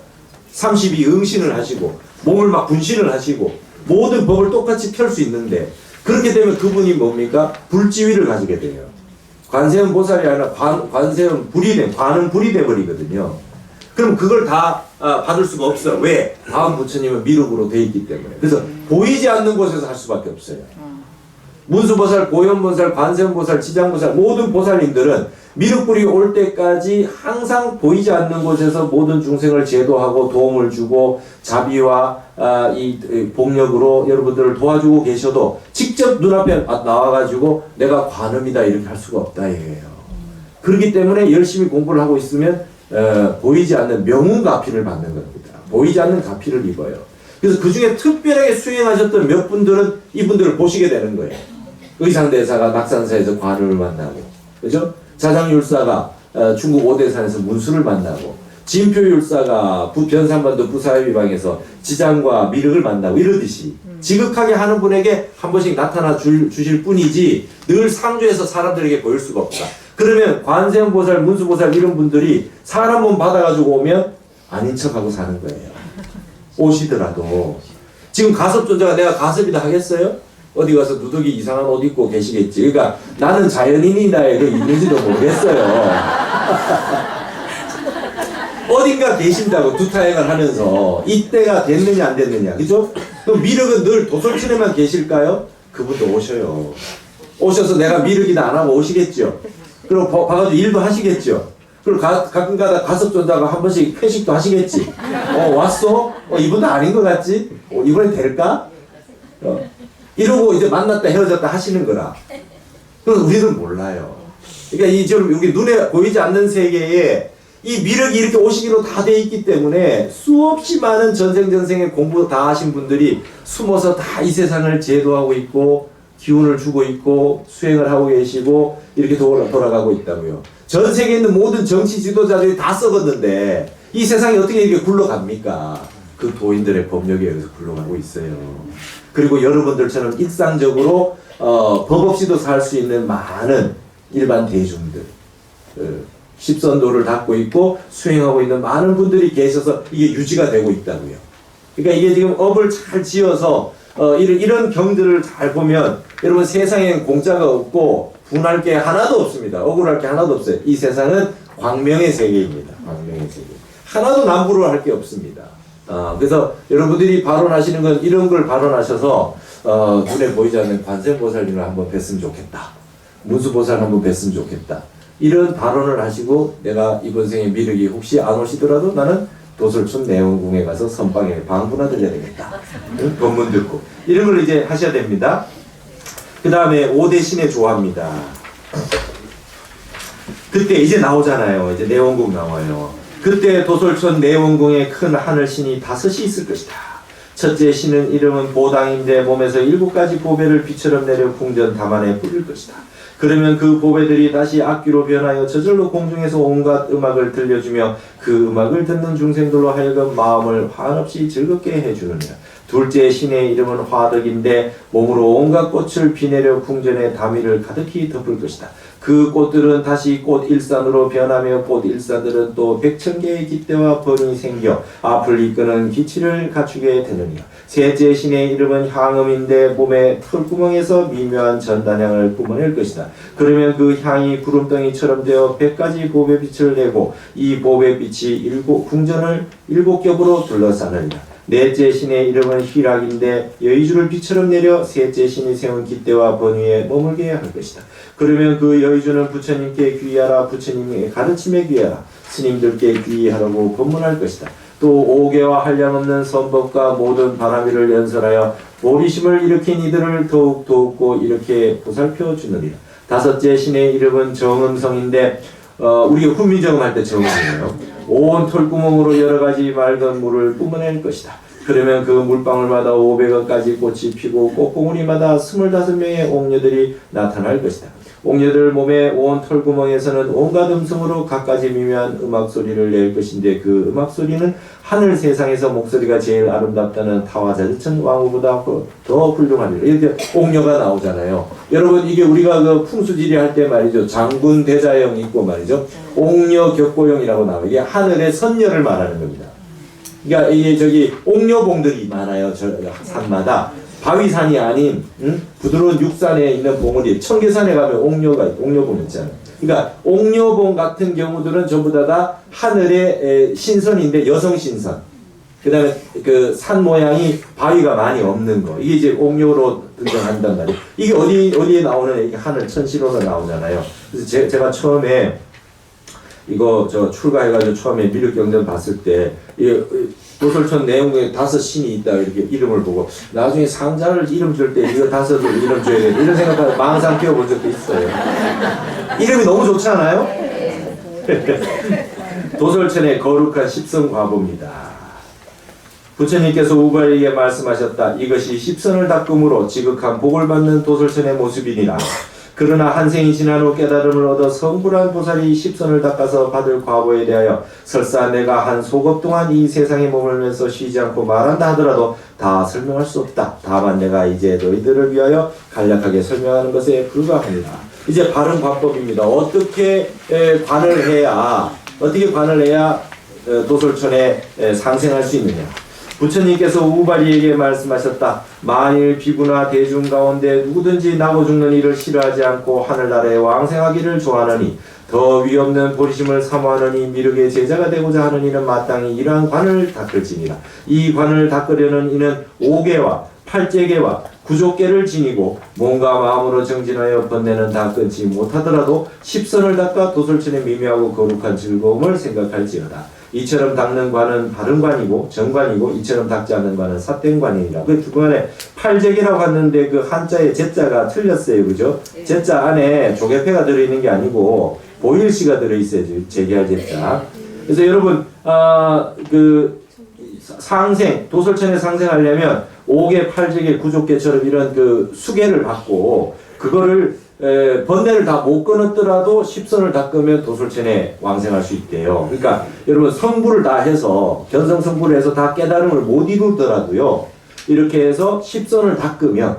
32 응신을 하시고 몸을 막 분신을 하시고 모든 법을 똑같이 펼 수 있는데 그렇게 되면 그분이 뭡니까? 불지위를 가지게 돼요. 관세음 보살이 아니라 관세음 불이 관은 불이 돼버리거든요. 그럼 그걸 다 받을 수가 없어요. 왜? 다음 부처님은 미륵으로 돼 있기 때문에. 그래서 보이지 않는 곳에서 할 수밖에 없어요. 문수보살, 고현보살, 관세음보살, 지장보살 모든 보살님들은 미륵불이 올 때까지 항상 보이지 않는 곳에서 모든 중생을 제도하고 도움을 주고 자비와 이 복력으로 여러분들을 도와주고 계셔도 직접 눈앞에 나와가지고 내가 관음이다 이렇게 할 수가 없다 이거예요. 그렇기 때문에 열심히 공부를 하고 있으면 보이지 않는 명운가피를 받는 겁니다. 보이지 않는 가피를 입어요. 그래서 그 중에 특별하게 수행하셨던 몇 분들은 이분들을 보시게 되는 거예요. 의상대사가 낙산사에서 관음을 만나고, 그죠? 자장율사가 중국 오대산에서 문수를 만나고, 진표율사가 변산반도 부사위방에서 지장과 미륵을 만나고 이러듯이 지극하게 하는 분에게 한 번씩 나타나 주실 뿐이지 늘 상주에서 사람들에게 보일 수가 없다. 그러면 관세음보살, 문수보살 이런 분들이 사람 몸 받아가지고 오면 아닌 척하고 사는 거예요. 오시더라도. 지금 가섭존자가 내가 가섭이다 하겠어요? 어디 가서 누더기 이상한 옷 입고 계시겠지. 그러니까 나는 자연인이다에 그 있는지도 모르겠어요. 어딘가 계신다고 두타행을 하면서 이때가 됐느냐 안 됐느냐. 그죠? 그럼 미륵은 늘 도솔천에만 계실까요? 그분도 오셔요. 오셔서 내가 미륵이다 안 하고 오시겠죠. 그리고 봐가지고 일도 하시겠죠. 그리고 가끔가다 가섭존자가 한 번씩 회식도 하시겠지. 왔어? 이분도 아닌 것 같지? 이번엔 될까? 이러고 이제 만났다 헤어졌다 하시는 거라. 그럼 우리는 몰라요. 그러니까 이 지금 여기 눈에 보이지 않는 세계에 이 미륵이 이렇게 오시기로 다 돼 있기 때문에 수없이 많은 전생에 공부 다 하신 분들이 숨어서 다 이 세상을 제도하고 있고 기운을 주고 있고 수행을 하고 계시고 이렇게 돌아가고 있다고요. 전 세계에 있는 모든 정치 지도자들이 다 썩었는데 이 세상이 어떻게 이렇게 굴러갑니까? 그 도인들의 법력에 의해서 굴러가고 있어요. 그리고 여러분들처럼 일상적으로 법 없이도 살 수 있는 많은 일반 대중들 십선도를 닦고 있고 수행하고 있는 많은 분들이 계셔서 이게 유지가 되고 있다고요. 그러니까 이게 지금 업을 잘 지어서 이런 경들을 잘 보면 여러분 세상엔 공짜가 없고 분할 게 하나도 없습니다. 억울할 게 하나도 없어요. 이 세상은 광명의 세계입니다. 광명의 세계. 하나도 남부를 할 게 없습니다. 그래서 여러분들이 발언하시는 건 이런 걸 발언하셔서 눈에 보이지 않는 관세음보살님을 한번 뵀으면 좋겠다. 문수보살 한번 뵀으면 좋겠다. 이런 발언을 하시고 내가 이번 생에 미륵이 혹시 안 오시더라도 나는 도솔춘 내원궁에 가서 선방에 방구나 들려야 되겠다. 법문 듣고 이런 걸 이제 하셔야 됩니다. 그 다음에 5대 신의 조화입니다. 그때 이제 나오잖아요. 이제 내원궁 나와요. 그때 도솔천 내원궁에 큰 하늘신이 5이 있을 것이다. 첫째 신은 이름은 보당인데 몸에서 7가지 보배를 비처럼 내려 궁전 담안에 뿌릴 것이다. 그러면 그 보배들이 다시 악기로 변하여 저절로 공중에서 온갖 음악을 들려주며 그 음악을 듣는 중생들로 하여금 마음을 한없이 즐겁게 해주느니라. 둘째 신의 이름은 화덕인데 몸으로 온갖 꽃을 비내려 궁전의 다미를 가득히 덮을 것이다. 그 꽃들은 다시 꽃일산으로 변하며 꽃일산들은 또 100,000개의 깃대와 번이 생겨 앞을 이끄는 기치를 갖추게 되느니라. 셋째 신의 이름은 향음인데 몸의 털구멍에서 미묘한 전단향을 뿜어낼 것이다. 그러면 그 향이 구름덩이처럼 되어 100가지 보배빛을 내고 이 보배빛이 궁전을 7겹으로 둘러싸느니라. 넷째 신의 이름은 희락인데 여의주를 빛처럼 내려 셋째 신이 세운 깃대와 번위에 머물게 할 것이다. 그러면 그 여의주는 부처님께 귀하라, 부처님의 가르침에 귀하라, 스님들께 귀하라고 법문할 것이다. 또 오개와 한량없는 선법과 모든 바라미를 연설하여 보리심을 일으킨 이들을 더욱 돕고 이렇게 보살펴 주느니라. 다섯째 신의 이름은 정음성인데 우리가 훈민정음 할 때 정음이에요. 온 털구멍으로 여러가지 맑은 물을 뿜어낼 것이다. 그러면 그 물방울마다 500원까지 꽃이 피고 꽃봉우리마다 25명의 옥녀들이 나타날 것이다. 옥녀들 몸의 온 털구멍에서는 온갖 음성으로 갖가지 미묘한 음악소리를 낼 것인데 그 음악소리는 하늘 세상에서 목소리가 제일 아름답다는 타와자르천 왕후보다 더 훌륭하리라. 이렇게 옥녀가 나오잖아요. 여러분 이게 우리가 그 풍수지리 할 때 말이죠. 장군 대자형 있고 말이죠. 옥녀 격고형이라고 나와요. 이게 하늘의 선녀를 말하는 겁니다. 그러니까 이게 옥녀봉들이 많아요. 저 산마다. 바위산이 아닌 부드러운 육산에 있는 봉우리, 청계산에 가면 옥녀봉 있잖아요. 그러니까 옥녀봉 같은 경우들은 전부 다 하늘의 신선인데 여성 신선. 그다음에 그 산 모양이 바위가 많이 없는 거. 이게 이제 옥녀로 등장한단 말이에요. 이게 어디에 나오는 이게 하늘 천시로는 나오잖아요. 그래서 제가 처음에 이거 출가해가지고 처음에 미륵경전 봤을 때 이 도솔천 내용에 5 신이 있다 이렇게 이름을 보고 나중에 상자를 이름 줄 때 이거 5을 이름 줘야 돼 이런 생각하고 망상 피워본 적도 있어요. 이름이 너무 좋지 않아요? 도솔천의 거룩한 십선과보입니다. 부처님께서 우발에게 말씀하셨다. 이것이 십선을 닦음으로 지극한 복을 받는 도솔천의 모습이니라. 그러나 한 생이 지난 후 깨달음을 얻어 성불한 보살이 십선을 닦아서 받을 과보에 대하여 설사 내가 한 소급 동안 이 세상에 머물면서 쉬지 않고 말한다 하더라도 다 설명할 수 없다. 다만 내가 이제 너희들을 위하여 간략하게 설명하는 것에 불과합니다. 이제 바른 관법입니다. 어떻게 관을 해야 도솔천에 상생할 수 있느냐. 부처님께서 우발이에게 말씀하셨다. 만일 비구나 대중 가운데 누구든지 나고 죽는 일을 싫어하지 않고 하늘나라에 왕생하기를 좋아하느니 더 위없는 보리심을 사모하느니 미륵의 제자가 되고자 하는 이는 마땅히 이러한 관을 닦을지니라. 이 관을 닦으려는 이는 5개와 8제개와 9족개를 지니고 몸과 마음으로 정진하여 번뇌는 다 끊지 못하더라도 십선을 닦아 도솔천의 미묘하고 거룩한 즐거움을 생각할지어다. 이처럼 닦는 관은 바른 관이고 정관이고 이처럼 닦지 않는 관은 삿된 관이니라. 그 중간에 8제개라고 했는데 그 한자의 제자가 틀렸어요. 그죠? 제자 안에 조개패가 들어있는 게 아니고 보일시가 들어있어요. 제개할 제자. 그래서 여러분 도솔천에 상생하려면 5개, 8제개, 9족개처럼 이런 그 수계를 받고 그거를 번뇌를 다 못 끊었더라도 십선을 닦으면 도솔천에 왕생할 수 있대요. 그러니까 여러분 성불을 다 해서 견성성불을 해서 다 깨달음을 못 이루더라도요. 이렇게 해서 십선을 닦으면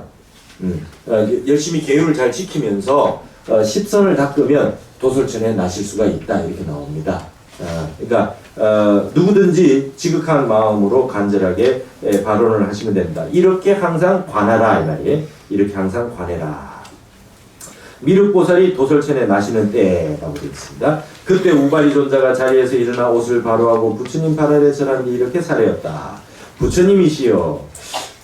열심히 계율을 잘 지키면서 십선을 닦으면 도솔천에 나실 수가 있다. 이렇게 나옵니다. 그러니까 누구든지 지극한 마음으로 간절하게 발언을 하시면 된다. 이렇게 항상 관하라 이 말이에요. 이렇게 항상 관해라. 미륵보살이 도솔천에 나시는 때라고 되어 있습니다. 그때 우발이 존자가 자리에서 일어나 옷을 바로하고 부처님 발 아래 절한 뒤 이렇게 사례였다. 부처님이시여,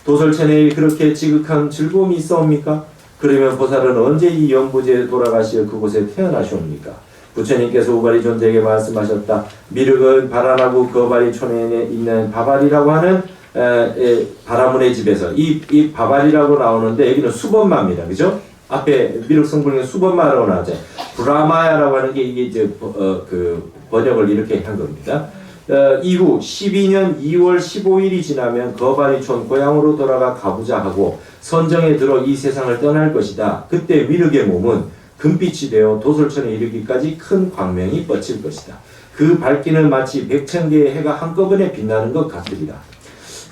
도솔천에 그렇게 지극한 즐거움이 있사옵니까? 그러면 보살은 언제 이 연부제에 돌아가시어 그곳에 태어나시옵니까? 부처님께서 우발이 존자에게 말씀하셨다. 미륵은 바라나구 거발이 촌에 있는 바발이라고 하는 바라문의 집에서 이 바발이라고 나오는데 여기는 수범마입니다. 그죠? 앞에 미륵 성불경 수범마라고 나오죠. 브라마야라고 하는 게 이게 이제 그 번역을 이렇게 한 겁니다. 이후 12년 2월 15일이 지나면 거발이촌 고향으로 돌아가 가보자 하고 선정에 들어 이 세상을 떠날 것이다. 그때 미륵의 몸은 금빛이 되어 도솔천에 이르기까지 큰 광명이 뻗칠 것이다. 그 밝기는 마치 100,000개의 해가 한꺼번에 빛나는 것 같으리라.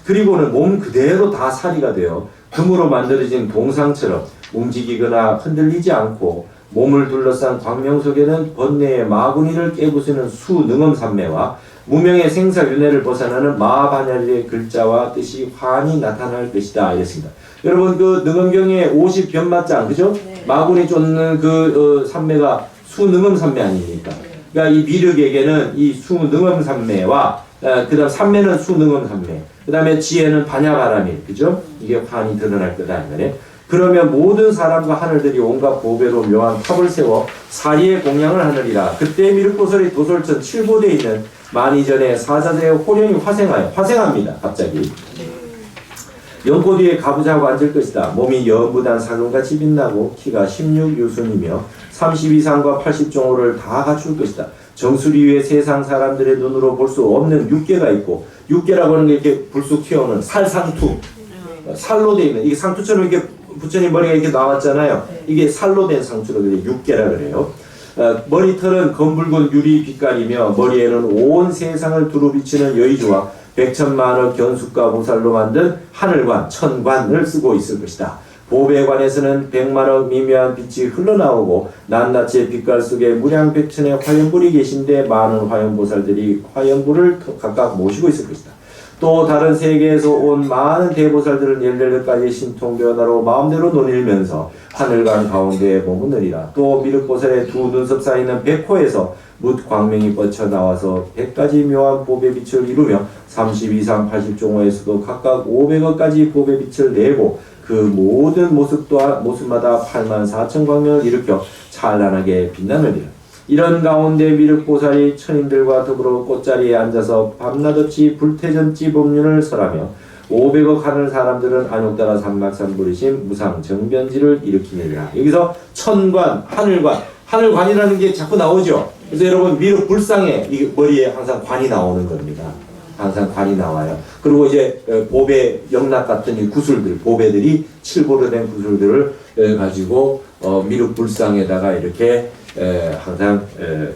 그리고는 몸 그대로 다 사리가 되어 금으로 만들어진 동상처럼 움직이거나 흔들리지 않고 몸을 둘러싼 광명 속에는 번뇌의 마구니를 깨부수는 수능엄산매와 무명의 생사윤회를 벗어나는 마반열의 글자와 뜻이 환히 나타날 것이다. 이랬습니다. 여러분 그 능엄경의 50변마장 그죠? 네. 마구니 쫓는 그 산매가 수능엄산매 아닙니까? 그러니까 이 미륵에게는 이 수능엄산매와 그 다음 산매는 수능엄산매 그 다음에 지혜는 반야바라밀 그죠? 이게 환히 드러날 거다. 그러면 모든 사람과 하늘들이 온갖 보배로 묘한 탑을 세워 사리의 공양을 하느리라. 그때 미륵보살이 도솔천 7보대에 있는 만이전에 사자재의 호련이 화생합니다. 갑자기. 연꽃 위에 가부좌하고 앉을 것이다. 몸이 연부단 사금같이 빛나고 키가 16유순이며 32상과 80종호를 다 갖출 것이다. 정수리 위에 세상 사람들의 눈으로 볼 수 없는 육계가 있고 육계라고 하는 게 이렇게 불쑥 튀어오는 살상투 살로 되어 있는 이게 상투처럼 이렇게 부처님 머리가 이렇게 나왔잖아요. 이게 살로 된 상투로 육계라 그래요. 머리털은 검붉은 유리 빛깔이며 머리에는 온 세상을 두루 비치는 여의주와 100,000만억 견숫과 보살로 만든 하늘관, 천관을 쓰고 있을 것이다. 보배관에서는 100만억 미묘한 빛이 흘러나오고 낱낱의 빛깔 속에 무량백천의 화연불이 계신데 많은 화연보살들이 화연불을 각각 모시고 있을 것이다. 또 다른 세계에서 온 많은 대보살들은 열렬까지 신통변화로 마음대로 논일면서 하늘관 가운데에 머무느리라. 또 미륵보살의 두 눈썹 사이는 백호에서 뭇 광명이 뻗쳐나와서 100가지 묘한 보배 빛을 이루며 30 이상 80종호에서도 각각 500억까지 보배 빛을 내고 그 모든 모습 또한 모습마다 84,000 광명을 일으켜 찬란하게 빛나느니라. 이런 가운데 미륵보살이 천인들과 더불어 꽃자리에 앉아서 밤낮 없이 불태전지 법륜을 설하며 500억 하늘 사람들은 안욕따라 삼막산 부르심 무상 정변지를 일으키느니라. 여기서 천관, 하늘관이라는 게 자꾸 나오죠. 그래서 여러분 미륵불상에 이 머리에 항상 관이 나오는 겁니다. 항상 관이 나와요. 그리고 이제 보배 영락 같은 이 구슬들, 보배들이 칠보로 된 구슬들을 가지고 미륵불상에다가 이렇게 항상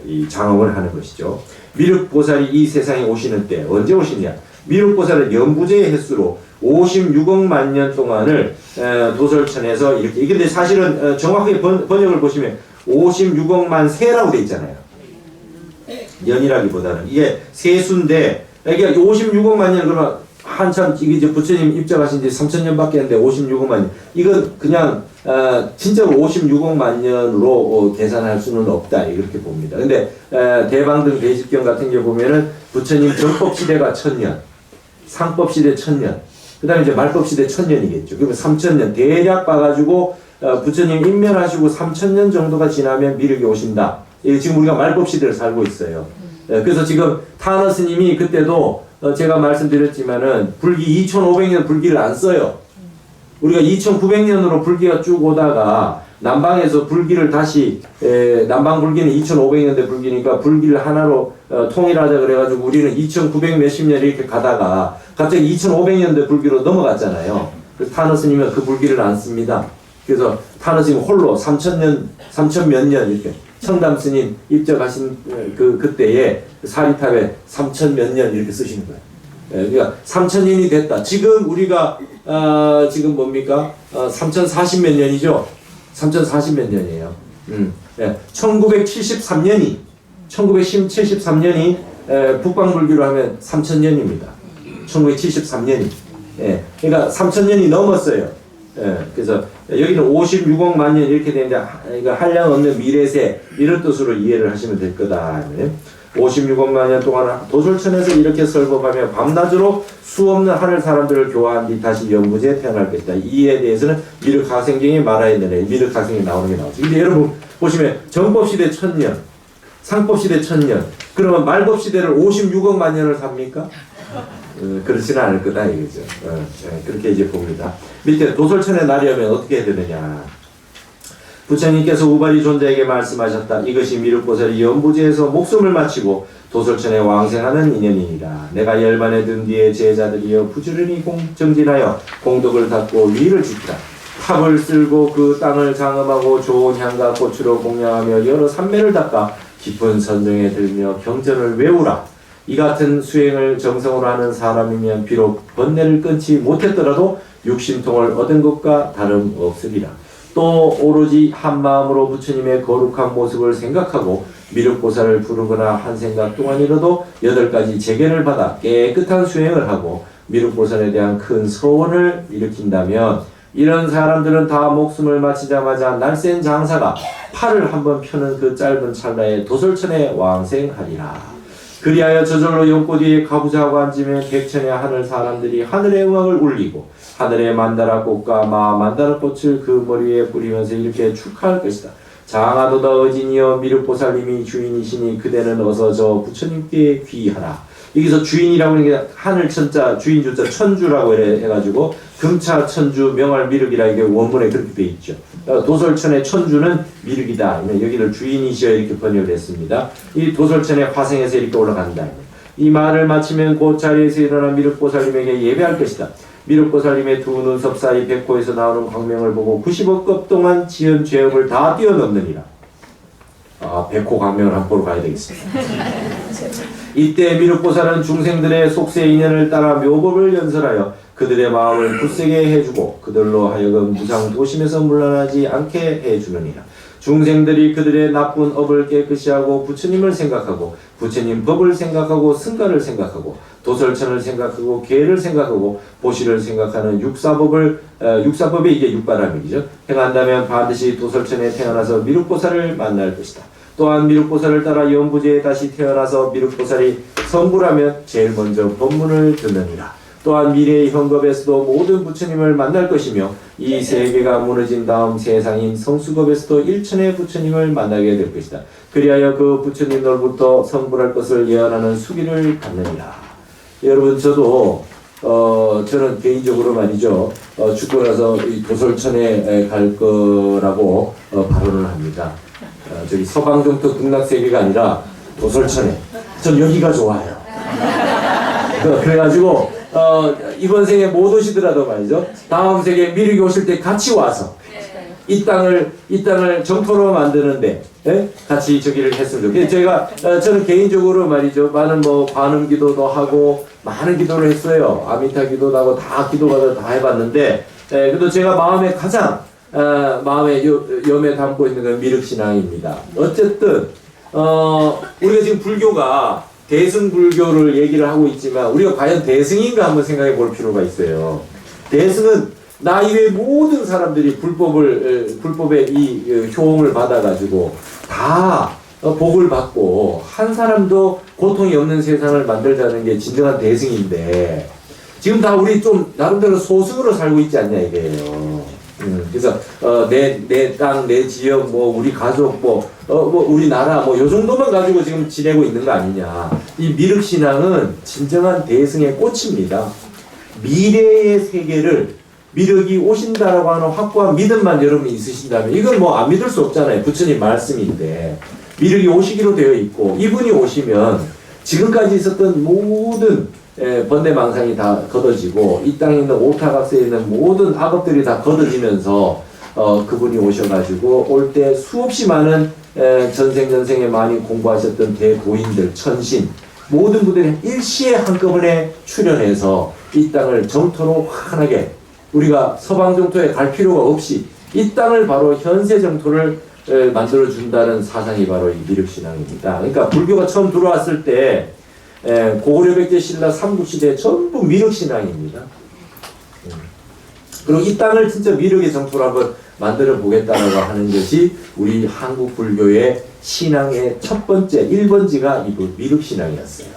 이 장엄을 하는 것이죠. 미륵보살이 이 세상에 오시는 때 언제 오시냐? 미륵보살은 연부제의 횟수로 56억 년 동안을 도솔천에서 이렇게, 이게 근데 사실은 정확하게 번역을 보시면 56억 세라고 돼 있잖아요. 년이라기보다는 이게 세수인데, 이게 56억 년 그러면 한참 이게 이제 부처님 입장하신 지 3,000년밖에 안 돼. 56억 년. 이건 그냥 진짜로 56억 년으로 계산할 수는 없다 이렇게 봅니다. 근데 대방등 대집경 같은 게 보면은 부처님 정법 시대가 1,000년, 상법 시대 1,000년, 그다음에 이제 말법 시대 1,000년이겠죠. 그러면 3,000년 대략 봐가지고 부처님 인멸하시고 3,000년 정도가 지나면 미륵이 오신다. 지금 우리가 말법 시대를 살고 있어요. 그래서 지금 타너 스님이 그때도 제가 말씀드렸지만은 불기 2,500년 불기를 안 써요. 우리가 2,900년으로 불기가 쭉 오다가 남방에서 불기를 다시 남방 불기는 2,500년대 불기니까 불기를 하나로 통일하자 그래가지고 우리는 2,900 몇십 년 이렇게 가다가 갑자기 2,500년대 불기로 넘어갔잖아요. 그래서 타너 스님은 그 불기를 안 씁니다. 그래서 타너 스님 홀로 3,000년, 3,000 몇 년 이렇게 청담 스님 입적하신 그때에 사리탑에 3,000 몇 년 이렇게 쓰시는 거예요. 그러니까 3,000년이 됐다. 지금 우리가 지금 뭡니까? 3,040 몇 년이죠. 3,040 몇 년이에요. 1973년이 북방불교로 하면 3,000년입니다. 1973년이. 그러니까 3,000년이 넘었어요. 그래서 여기는 56억 만 년 이렇게 되는데 한량없는 미래세 이런 뜻으로 이해를 하시면 될 거다. 56억만 년 동안 도솔천에서 이렇게 설법하며 밤낮으로 수없는 하늘 사람들을 교화한 뒤 다시 연부제에 태어날 것이다. 이에 대해서는 미륵하생경에 말하야 되네. 미륵하생이 나오는 게 나오죠. 근데 여러분 보시면 정법시대 1,000년, 상법시대 1,000년, 그러면 말법시대를 56억만 년을 삽니까? 그렇지는 않을 거다 이거죠. 그렇게 이제 봅니다. 밑에 도솔천의 날이 오면 어떻게 해야 되느냐. 부처님께서 우발이 존자에게 말씀하셨다. 이것이 미륵보살이 연부제에서 목숨을 마치고 도솔천에 왕생하는 인연이니라. 내가 열반에 든 뒤에 제자들이여 부지런히 정진하여 공덕을 닦고 위를 지키라. 탑을 쓸고 그 땅을 장엄하고 좋은 향과 꽃으로 공양하며 여러 산매를 닦아 깊은 선정에 들며 경전을 외우라. 이 같은 수행을 정성으로 하는 사람이면 비록 번뇌를 끊지 못했더라도 육신통을 얻은 것과 다름없으리라. 또 오로지 한 마음으로 부처님의 거룩한 모습을 생각하고 미륵보살을 부르거나 한 생각 동안이라도 8가지 재견을 받아 깨끗한 수행을 하고 미륵보살에 대한 큰 서원을 일으킨다면 이런 사람들은 다 목숨을 마치자마자 날쌘 장사가 팔을 한번 펴는 그 짧은 찰나에 도솔천에 왕생하리라. 그리하여 저절로 연꽃 위에 가부좌하고 앉으면 백천의 하늘 사람들이 하늘의 음악을 울리고 하늘의 만다라 꽃과 만다라 꽃을 그 머리에 뿌리면서 이렇게 축하할 것이다. 장하도다 어진이여 미륵보살님이 주인이시니 그대는 어서 저 부처님께 귀하라. 여기서 주인이라고 하는 게 하늘 천자 주인 주자 천주라고 해가지고 금차 천주 명할 미륵이라 이게 원문에 그렇게 돼 있죠. 도솔천의 천주는 미륵이다. 여기를 주인이시여 이렇게 번역을 했습니다. 이 도솔천의 화생에서 이렇게 올라간다. 이 말을 마치면 그 자리에서 일어나 미륵보살님에게 예배할 것이다. 미륵보살님의 두 눈썹 사이 백호에서 나오는 광명을 보고 90억급 동안 지은 죄업을 다 뛰어넘느니라. 백호 광명을 한번 보러 가야 되겠습니다. 이때 미륵보살은 중생들의 속세 인연을 따라 묘법을 연설하여 그들의 마음을 굳세게 해주고 그들로 하여금 무상 도심에서 물러나지 않게 해주느니라. 중생들이 그들의 나쁜 업을 깨끗이 하고 부처님을 생각하고 부처님 법을 생각하고 승가를 생각하고 도설천을 생각하고 계를 생각하고 보시를 생각하는 육사법에 이게 육바람이죠. 행한다면 반드시 도설천에 태어나서 미륵보살을 만날 것이다. 또한 미륵보살을 따라 연부제에 다시 태어나서 미륵보살이 성불하면 제일 먼저 법문을 듣느니라. 또한 미래의 현겁에서도 모든 부처님을 만날 것이며 이 세계가 무너진 다음 세상인 성수겁에서도 일천의 부처님을 만나게 될 것이다. 그리하여 그 부처님들부터 성불할 것을 예언하는 수기를 갖느니라. 여러분 저는 개인적으로 말이죠. 죽고 나서 이 도솔천에 갈 거라고 발언을 합니다. 저기 서방정토 극락세계가 아니라 도솔천에. 전 여기가 좋아요. 그래가지고 이번 생에 못 오시더라도 말이죠. 다음 생에 미륵이 오실 때 같이 와서 이 땅을 정토로 만드는데 같이 저기를 했으면 좋겠어요. 저는 개인적으로 말이죠. 많은 관음 기도도 하고 많은 기도를 했어요. 아미타 기도도 하고 다 기도가 다 해봤는데 그래도 제가 마음에 가장 마음에 염에 담고 있는 건 미륵신앙입니다. 어쨌든 우리가 지금 불교가 대승불교를 얘기를 하고 있지만 우리가 과연 대승인가 한번 생각해 볼 필요가 있어요. 대승은 나 이외의 모든 사람들이 불법의 이 효응을 받아가지고 다 복을 받고 한 사람도 고통이 없는 세상을 만들자는 게 진정한 대승인데 지금 다 우리 좀 나름대로 소승으로 살고 있지 않냐 이게요. 그래서 내 땅, 내 지역, 우리 가족, 우리나라, 요 정도만 가지고 지금 지내고 있는 거 아니냐. 이 미륵신앙은 진정한 대승의 꽃입니다. 미래의 세계를 미륵이 오신다라고 하는 확고한 믿음만 여러분이 있으신다면 이건 안 믿을 수 없잖아요. 부처님 말씀인데 미륵이 오시기로 되어 있고 이분이 오시면 지금까지 있었던 모든 번뇌망상이 다 걷어지고 이 땅에 있는 오타각세에 있는 모든 악업들이 다 걷어지면서 그분이 오셔가지고 올 때 수없이 많은 전생에 많이 공부하셨던 대도인들, 천신 모든 분들이 일시에 한꺼번에 출현해서 이 땅을 정토로 환하게 우리가 서방 정토에 갈 필요가 없이 이 땅을 바로 현세 정토를 만들어준다는 사상이 바로 이 미륵신앙입니다. 그러니까 불교가 처음 들어왔을 때 고구려 백제 신라 삼국시대 전부 미륵신앙입니다. 그리고 이 땅을 진짜 미륵의 정토로 한번 만들어 보겠다라고 하는 것이 우리 한국 불교의 신앙의 첫 번째 1번지가 이 미륵신앙이었어요.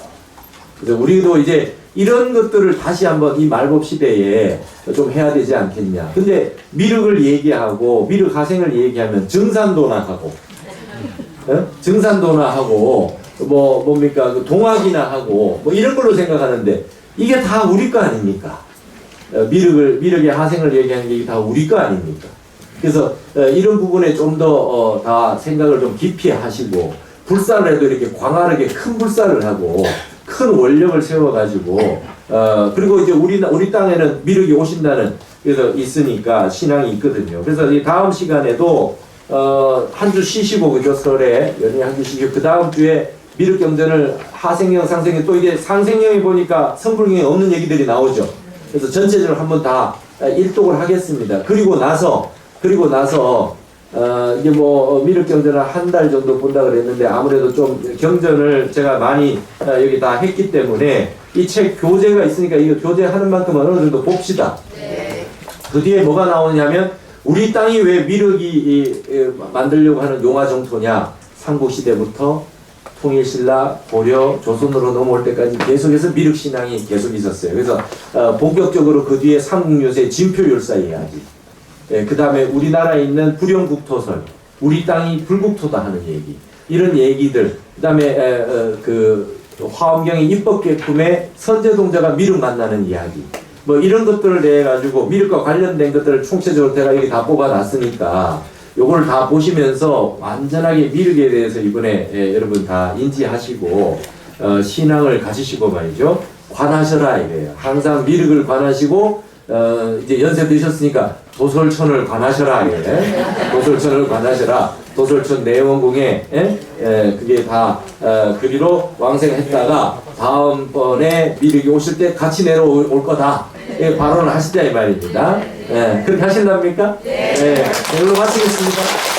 그래서 우리도 이제 이런 것들을 다시 한번 이 말법 시대에 좀 해야 되지 않겠냐. 근데 미륵을 얘기하고 미륵 하생을 얘기하면 증산도나 하고 증산도나 하고 뭡니까 동학이나 하고 이런 걸로 생각하는데 이게 다 우리 거 아닙니까? 미륵의 하생을 얘기하는 게 다 우리 거 아닙니까? 그래서 이런 부분에 좀 더 다 생각을 좀 깊이 하시고 불사를 해도 이렇게 광활하게 큰 불사를 하고 큰 원력을 세워가지고 그리고 이제 우리 땅에는 미륵이 오신다는 그래서 있으니까 신앙이 있거든요. 그래서 이 다음 시간에도 한 주 쉬시고 그죠 설에 연휴 한 주 쉬시고 그 다음 주에 미륵 경전을 하생경 상생경 또 이게 상생경에 보니까 성불경에 없는 얘기들이 나오죠. 그래서 전체적으로 한번 다 일독을 하겠습니다. 그리고 나서 이제 미륵 경전을 한 달 정도 본다 그랬는데 아무래도 좀 경전을 제가 많이 여기 다 했기 때문에 이 책 교재가 있으니까 이거 교재하는 만큼은 어느 정도 봅시다. 네. 그 뒤에 뭐가 나오냐면 우리 땅이 왜 미륵이 만들려고 하는 용화정토냐. 삼국시대부터 통일신라, 고려, 조선으로 넘어올 때까지 계속해서 미륵신앙이 계속 있었어요. 그래서 본격적으로 그 뒤에 삼국유세 진표율사 이야기, 그 다음에 우리나라에 있는 불영국토설, 우리 땅이 불국토다 하는 얘기, 이런 얘기들, 그 다음에 화엄경의 입법계품에 선제동자가 미륵 만나는 이야기, 이런 것들을 내 가지고 미륵과 관련된 것들을 총체적으로 제가 여기 다 뽑아놨으니까 요걸 다 보시면서 완전하게 미륵에 대해서 이번에 여러분 다 인지하시고 신앙을 가지시고 말이죠. 관하셔라 이래요. 항상 미륵을 관하시고 이제 연세 드셨으니까 도솔천을 관하셔라 이래. 도솔천을 관하셔라. 도솔천 내원궁에 그게 다 그리로 왕생했다가 다음번에 미륵이 오실 때 같이 내려올 거다. 예, 발언을 하시자 이 말입니다. 예, 그렇게 하신답니까? 네. 네. 이걸로 마치겠습니다.